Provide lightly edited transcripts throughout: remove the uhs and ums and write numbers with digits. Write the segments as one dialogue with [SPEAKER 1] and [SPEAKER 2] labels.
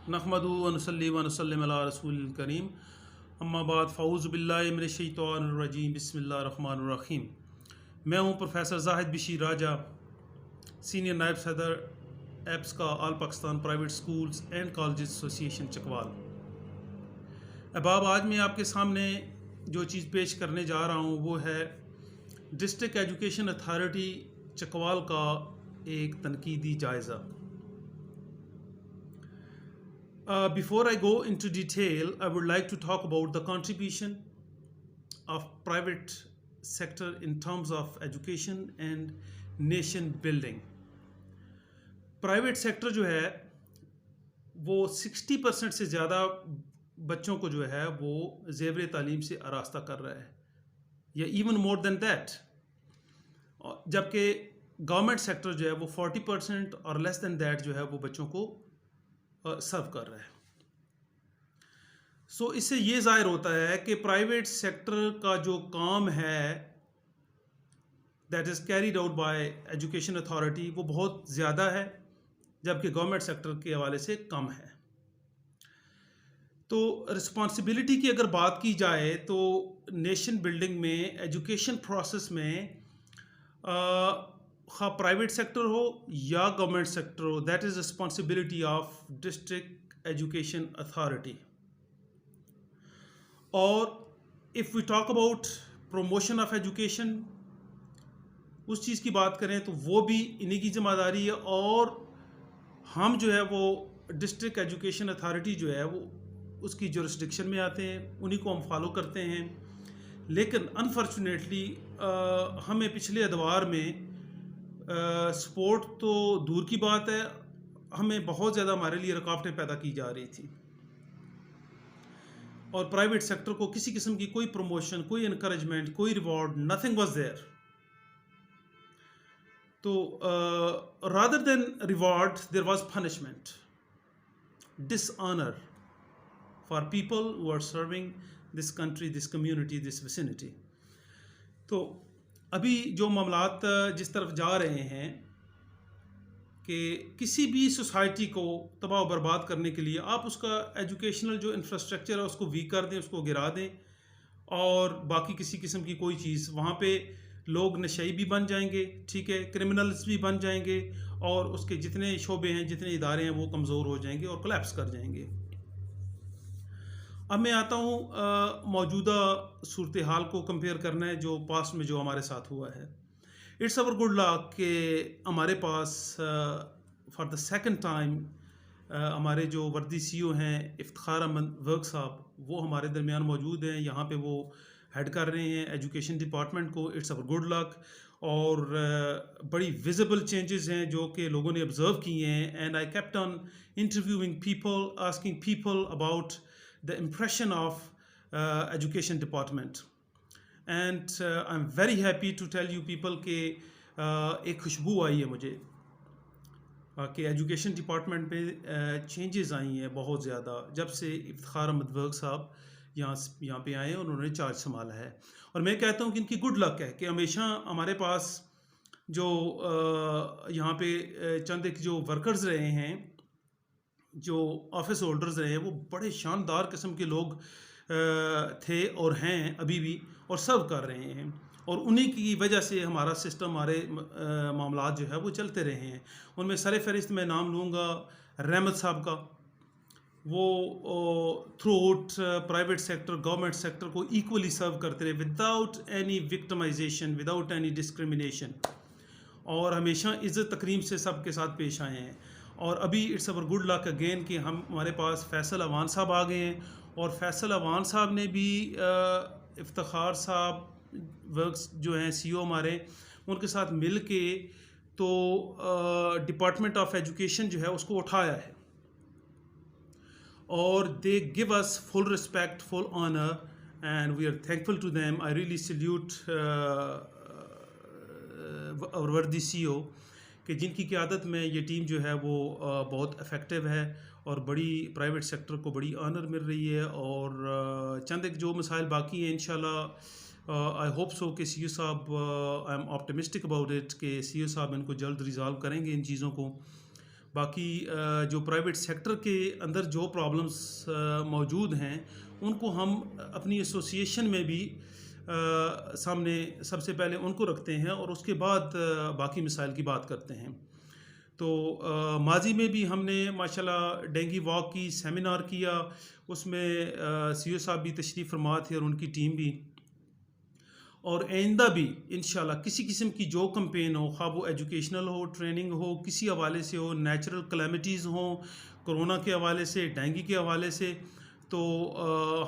[SPEAKER 1] नहमदुहु व नसल्ली व नसल्लिम अला रसूलिल करीम अम्मा बाद फ़ऊज़ु बिल्लाहि मिनश शैतानिर रजीम बिस्मिल्लाहिर रहमानिर रहीम। मैं हूँ प्रोफेसर जाहिद बशीर राजा, सीनियर नायब सदर एप्स का all Pakistan private schools and colleges association Chakwal. अहबाब, आज मैं आपके सामने जो चीज़ पेश करने जा रहा हूँ वो है डिस्ट्रिक्ट एजुकेशन अथॉरिटी चकवाल का एक तनकीदी जायज़ा। Before I go into detail, I would like to talk about the contribution of private sector in terms of education and nation building. Private sector जो है वो 60% से ज़्यादा बच्चों को जो है वो ज़ेवर तालीम से आरास्ता कर रहा है, या इवन मोर देन दैट, जबकि गवर्नमेंट सेक्टर जो है वो 40% और लेस देन दैट जो है वो बच्चों को सर्व कर रहा है। सो इससे ये ज़ाहिर होता है कि प्राइवेट सेक्टर का जो काम है that is carried out by education authority वो बहुत ज़्यादा है, जबकि गवर्नमेंट सेक्टर के हवाले से कम है। तो रिस्पॉन्सिबिलिटी की अगर बात की जाए तो नेशन बिल्डिंग में, एजुकेशन प्रोसेस में, खा प्राइवेट सेक्टर हो या गवर्नमेंट सेक्टर हो, that is responsibility of district education authority. और if we talk about promotion of education, उस चीज़ की बात करें तो वो भी इन्हीं की जिम्मेदारी है, और हम जो है वो डिस्ट्रिक्ट एजुकेशन अथॉरिटी जो है वो उसकी जुरिस्डिक्शन में आते हैं, उन्हीं को हम फॉलो करते हैं। लेकिन अनफॉर्चुनेटली हमें पिछले अदवार में सपोर्ट तो दूर की बात है, हमें बहुत ज़्यादा हमारे लिए रुकावटें पैदा की जा रही थी, और प्राइवेट सेक्टर को किसी किस्म की कोई प्रमोशन, कोई इनकरेजमेंट, कोई रिवॉर्ड, नथिंग वाज देयर। तो rather than reward there was punishment, dishonour for people who are serving this country, this community, this vicinity. तो अभी जो मामलात जिस तरफ जा रहे हैं कि किसी भी सोसाइटी को तबाह व बर्बाद करने के लिए आप उसका एजुकेशनल जो इंफ्रास्ट्रक्चर है उसको वीक कर दें, उसको गिरा दें, और बाकी किसी किस्म की कोई चीज़, वहाँ पे लोग नशई भी बन जाएंगे, ठीक है, क्रिमिनल्स भी बन जाएंगे, और उसके जितने शोबे हैं, जितने इदारे हैं वो कमज़ोर हो जाएंगे और कोलैप्स कर जाएंगे। अब मैं आता हूँ मौजूदा सूरत हाल को कंपेयर करना है जो पास्ट में जो हमारे साथ हुआ है। इट्स अवर गुड लक कि हमारे पास फॉर द सेकंड टाइम हमारे जो वर्दी सीईओ हैं इफ्तिखार अहमद वर्क साहब, वो हमारे दरमियान मौजूद हैं। यहाँ पे वो हेड कर रहे हैं एजुकेशन डिपार्टमेंट को। इट्स अवर गुड लक, और बड़ी विजिबल चेंजेस हैं जो कि लोगों ने ऑब्जर्व किए हैं। And I kept on interviewing people, asking people about the impression of education department, and I am very happy to tell you people के एक खुशबू आई है मुझे कि एजुकेशन डिपार्टमेंट में चेंजेस आई हैं बहुत ज़्यादा जब से इफ्तिखार अहमद वर्क साहब यहाँ पे आए और उन्होंने चार्ज संभाला है। और मैं कहता हूँ कि इनकी गुड लक है कि हमेशा हमारे पास जो यहाँ पे चंद एक जो वर्कर्स रहे हैं, जो ऑफिस होल्डर्स रहे हैं, वो बड़े शानदार किस्म के लोग थे और हैं अभी भी, और सर्व कर रहे हैं, और उन्हीं की वजह से हमारा सिस्टम, हमारे मामलात जो है वो चलते रहे हैं। उनमें सर फहरिस्त मैं नाम लूँगा रहमत साहब का। वो through out private sector, government sector को इक्वली सर्व करते रहे without any victimisation, without any discrimination, और हमेशा इज़्ज़त तकरीम से सबके साथ पेश आए हैं। और अभी it's our good luck again कि हमारे पास फैसल अवान साहब आ गए हैं, और फैसल अवान साहब ने भी इफ्तिखार साहब वर्क्स जो हैं सीईओ हमारे, उनके साथ मिल के तो डिपार्टमेंट ऑफ एजुकेशन जो है उसको उठाया है, और they give us full respect, full honour, and we are thankful to them. I really salute our worthy CEO कि जिनकी क़यादत में ये टीम जो है वो बहुत इफ़ेक्टिव है, और बड़ी प्राइवेट सेक्टर को बड़ी ऑनर मिल रही है। और चंद एक जो मसाइल बाकी हैं इंशाल्लाह आई होप सो कि सीईओ साहब, I am optimistic about it कि सीईओ साहब इनको जल्द रिज़ॉल्व करेंगे इन चीज़ों को। बाकी जो प्राइवेट सेक्टर के अंदर जो प्रॉब्लम्स मौजूद हैं उनको हम अपनी एसोसिएशन में भी सामने सबसे पहले उनको रखते हैं और उसके बाद बाकी मिसाइल की बात करते हैं। तो माजी में भी हमने माशाल्लाह डेंगू वॉक की सेमिनार किया, उसमें सीईओ साहब भी तशरीफ़ फरमा थे और उनकी टीम भी। और आइंदा भी इंशाल्लाह किसी किस्म की जो कैंपेन हो, ख़्वाह वो एजुकेशनल हो, ट्रेनिंग हो, किसी हवाले से हो, नेचुरल कैलेमिटीज़ हों, कोरोना के हवाले से, डेंगू के हवाले से, तो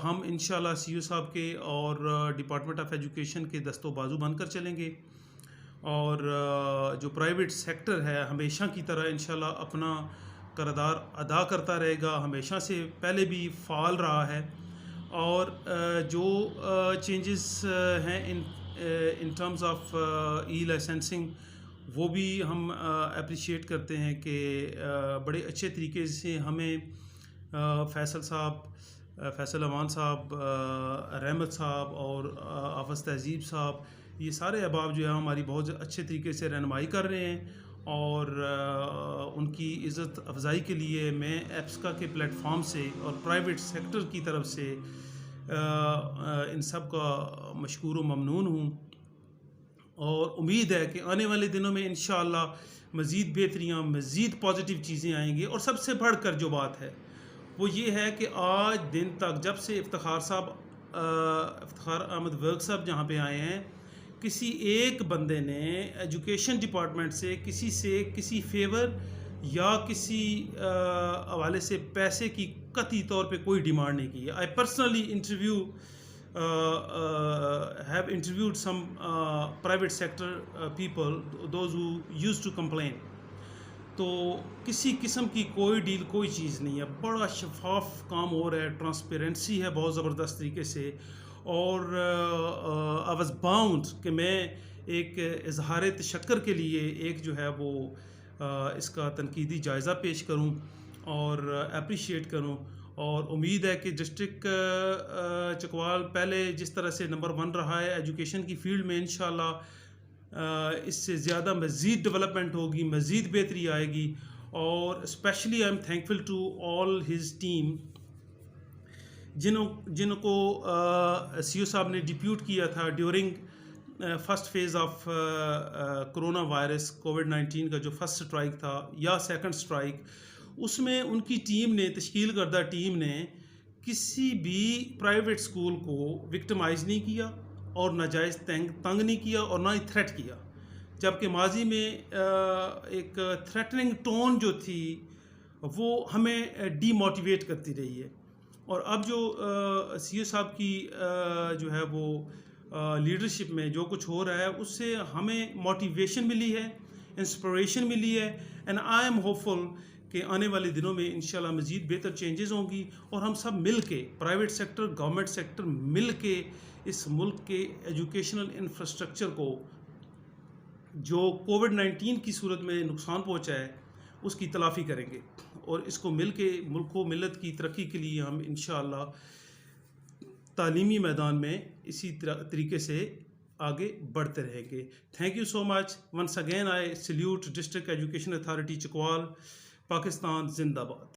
[SPEAKER 1] हम इंशाल्लाह सीईओ साहब के और डिपार्टमेंट ऑफ एजुकेशन के दस्तों बाजू बनकर चलेंगे। और जो प्राइवेट सेक्टर है हमेशा की तरह इंशाल्लाह अपना किरदार अदा करता रहेगा, हमेशा से पहले भी फ़ाल रहा है। और जो चेंजेस हैं in terms of E licensing, वो भी हम अप्रिशिएट करते हैं कि बड़े अच्छे तरीके से हमें फैसल अमान साहब, रहमत साहब और आफस तहजीब साहब, ये सारे अहबाब जो है हमारी बहुत अच्छे तरीके से रहनुमाई कर रहे हैं। और उनकी इज़्ज़त अफजाई के लिए मैं एप्सका के प्लेटफॉर्म से और प्राइवेट सेक्टर की तरफ से इन सब का मशकूर व ममनून हूँ। और उम्मीद है कि आने वाले दिनों में इंशाअल्लाह मज़ीद बेहतरियाँ, मज़ीद पॉजिटिव चीज़ें आएंगी। और सबसे बढ़कर जो बात है वो ये है कि आज दिन तक जब से इफ्तिखार अहमद वर्क साहब जहाँ पे आए हैं, किसी एक बंदे ने एजुकेशन डिपार्टमेंट से किसी फेवर या किसी हवाले से पैसे की कतई तौर पे कोई डिमांड नहीं की है। I personally have interviewed some private sector people, those who used to complain. तो किसी किस्म की कोई डील, कोई चीज़ नहीं है। बड़ा शफाफ काम हो रहा है, ट्रांसपेरेंसी है बहुत ज़बरदस्त तरीके से। और आई वाज बाउंड कि मैं एक इजहार तशक्कर के लिए एक जो है वो इसका तनकीदी जायज़ा पेश करूं और अप्रिशिएट करूं। और उम्मीद है कि डिस्ट्रिक्ट चकवाल पहले जिस तरह से नंबर 1 रहा है एजुकेशन की फील्ड में, इंशाल्लाह इससे ज़्यादा मज़ीद डेवलपमेंट होगी, मज़ीद बेहतरी आएगी। और specially I am thankful to all his team जिनको सीईओ साहब ने डिप्यूट किया था during first phase of corona virus कोविड-19 का जो फर्स्ट स्ट्राइक था या सेकंड स्ट्राइक, उसमें उनकी टीम ने, तश्कील करदा टीम ने किसी भी प्राइवेट स्कूल को विक्टिमाइज़ नहीं किया और नाजायज़ तंग नहीं किया और ना ही थ्रेट किया। जबकि माजी में एक थ्रेटनिंग टोन जो थी वो हमें डीमोटिवेट करती रही है। और अब जो सीईओ साहब की जो है वो लीडरशिप में जो कुछ हो रहा है उससे हमें मोटिवेशन मिली है, इंस्पिरेशन मिली है। एंड आई एम होपफुल कि आने वाले दिनों में इंशाल्लाह मज़ीद बेहतर चेंजेस होंगी और हम सब मिल के, प्राइवेट सेक्टर, गवर्नमेंट सेक्टर मिल के इस मुल्क के एजुकेशनल इंफ्रास्ट्रक्चर को जो कोविड-19 की सूरत में नुकसान पहुँचा है उसकी तलाफ़ी करेंगे। और इसको मिल के मुल्क को, मिल्लत की तरक्की के लिए हम इंशाअल्लाह तालीमी मैदान में इसी तरीके से आगे बढ़ते रहेंगे। Thank you so much. Once again I salute district education authority Chakwal. Pakistan जिंदाबाद।